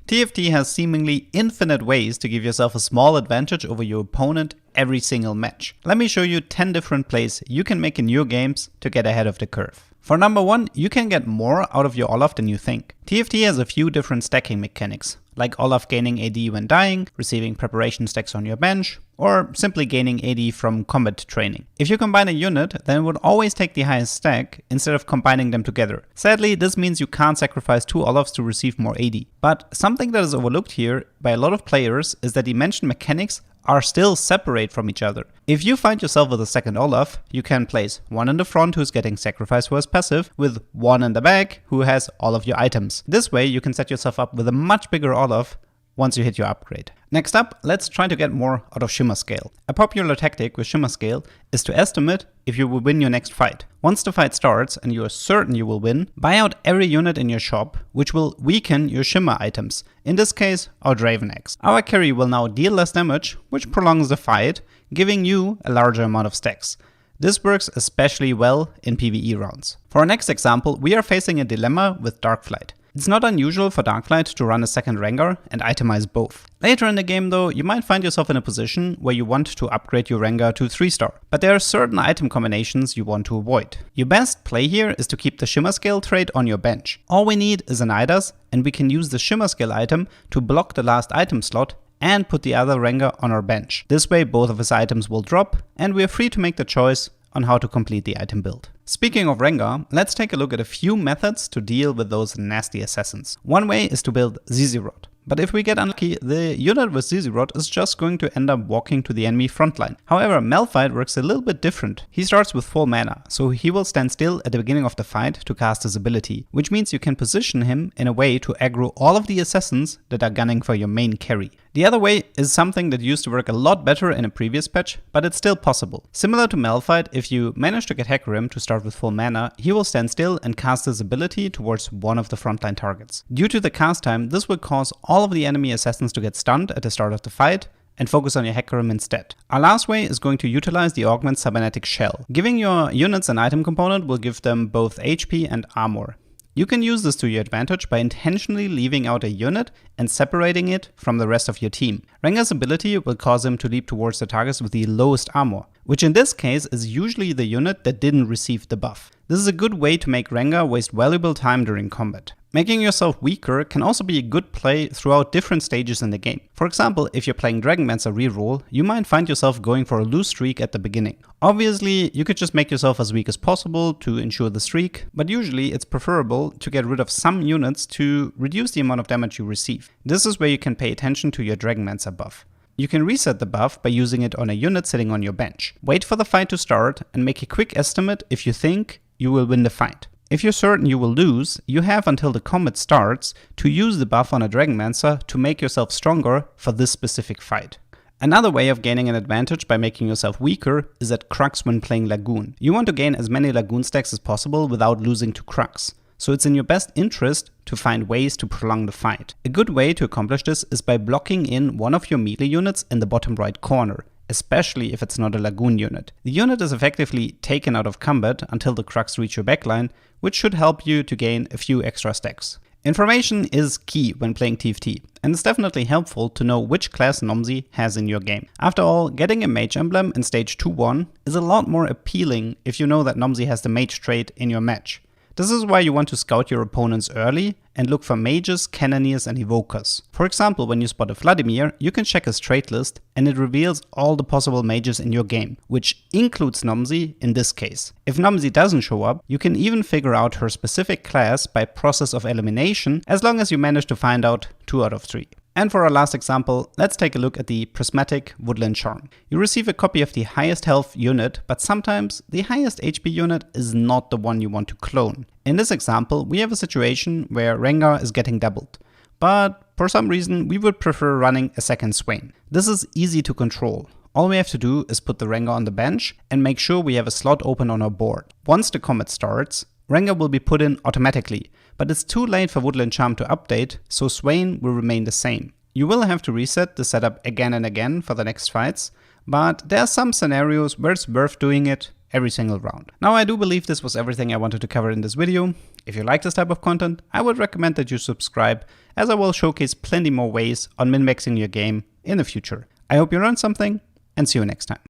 TFT has seemingly infinite ways to give yourself a small advantage over your opponent every single match. Let me show you 10 different plays you can make in your games to get ahead of the curve. For number 1, you can get more out of your Olaf than you think. TFT has a few different stacking mechanics, like Olaf gaining AD when dying, receiving preparation stacks on your bench, or simply gaining AD from combat training. If you combine a unit, then it would always take the highest stack instead of combining them together. Sadly, this means you can't sacrifice 2 Olafs to receive more AD. But something that is overlooked here by a lot of players is that the mentioned mechanics are still separate from each other. If you find yourself with a second Olaf, you can place one in the front who's getting sacrificed for his passive, with one in the back who has all of your items. This way you can set yourself up with a much bigger Olaf once you hit your upgrade. Next up, let's try to get more out of shimmer scale. A popular tactic with shimmer scale is to estimate if you will win your next fight. Once the fight starts and you are certain you will win, buy out every unit in your shop, which will weaken your shimmer items. In this case, our Draven Axe. Our carry will now deal less damage, which prolongs the fight, giving you a larger amount of stacks. This works especially well in PvE rounds. For our next example, we are facing a dilemma with Darkflight. It's not unusual for Darkflight to run a second Rengar and itemize both. Later in the game though, you might find yourself in a position where you want to upgrade your Rengar to 3-star, but there are certain item combinations you want to avoid. Your best play here is to keep the Shimmer Scale trait on your bench. All we need is an Idas, and we can use the Shimmer Scale item to block the last item slot and put the other Rengar on our bench. This way both of his items will drop, and we are free to make the choice on how to complete the item build. Speaking of Rengar, let's take a look at a few methods to deal with those nasty assassins. One way is to build Zizirot. But if we get unlucky, the unit with Zizirot is just going to end up walking to the enemy frontline. However, Malphite works a little bit different. He starts with full mana, so he will stand still at the beginning of the fight to cast his ability, which means you can position him in a way to aggro all of the assassins that are gunning for your main carry. The other way is something that used to work a lot better in a previous patch, but it's still possible. Similar to Malphite, if you manage to get Hecarim to start with full mana, he will stand still and cast his ability towards one of the frontline targets. Due to the cast time, this will cause all of the enemy assassins to get stunned at the start of the fight and focus on your Hecarim instead. Our last way is going to utilize the Augment Cybernetic Shell. Giving your units an item component will give them both HP and armor. You can use this to your advantage by intentionally leaving out a unit and separating it from the rest of your team. Rengar's ability will cause him to leap towards the targets with the lowest armor, which in this case is usually the unit that didn't receive the buff. This is a good way to make Rengar waste valuable time during combat. Making yourself weaker can also be a good play throughout different stages in the game. For example, if you're playing Dragonmancer reroll, you might find yourself going for a lose streak at the beginning. Obviously, you could just make yourself as weak as possible to ensure the streak, but usually it's preferable to get rid of some units to reduce the amount of damage you receive. This is where you can pay attention to your Dragonmancer buff. You can reset the buff by using it on a unit sitting on your bench. Wait for the fight to start and make a quick estimate if you think you will win the fight. If you're certain you will lose, you have until the combat starts to use the buff on a Dragonmancer to make yourself stronger for this specific fight. Another way of gaining an advantage by making yourself weaker is at Crux when playing Lagoon. You want to gain as many Lagoon stacks as possible without losing to Crux, so it's in your best interest to find ways to prolong the fight. A good way to accomplish this is by blocking in one of your melee units in the bottom right corner, especially if it's not a Lagoon unit. The unit is effectively taken out of combat until the Crux reach your backline, which should help you to gain a few extra stacks. Information is key when playing TFT, and it's definitely helpful to know which class Nomsy has in your game. After all, getting a mage emblem in stage 2-1 is a lot more appealing if you know that Nomsy has the mage trait in your match. This is why you want to scout your opponents early and look for mages, cannoneers and evokers. For example, when you spot a Vladimir, you can check his trait list and it reveals all the possible mages in your game, which includes Nomsy in this case. If Nomsy doesn't show up, you can even figure out her specific class by process of elimination, as long as you manage to find out 2 out of 3. And for our last example, let's take a look at the prismatic Woodland charm. You receive a copy of the highest health unit, but sometimes the highest HP unit is not the one you want to clone. In this example, we have a situation where Rengar is getting doubled, but for some reason we would prefer running a second Swain. This is easy to control. All we have to do is put the Rengar on the bench and make sure we have a slot open on our board. Once the combat starts, Rengar will be put in automatically, but it's too late for Woodland Charm to update, so Swain will remain the same. You will have to reset the setup again and again for the next fights, but there are some scenarios where it's worth doing it every single round. Now, I do believe this was everything I wanted to cover in this video. If you like this type of content, I would recommend that you subscribe, as I will showcase plenty more ways on min-maxing your game in the future. I hope you learned something, and see you next time.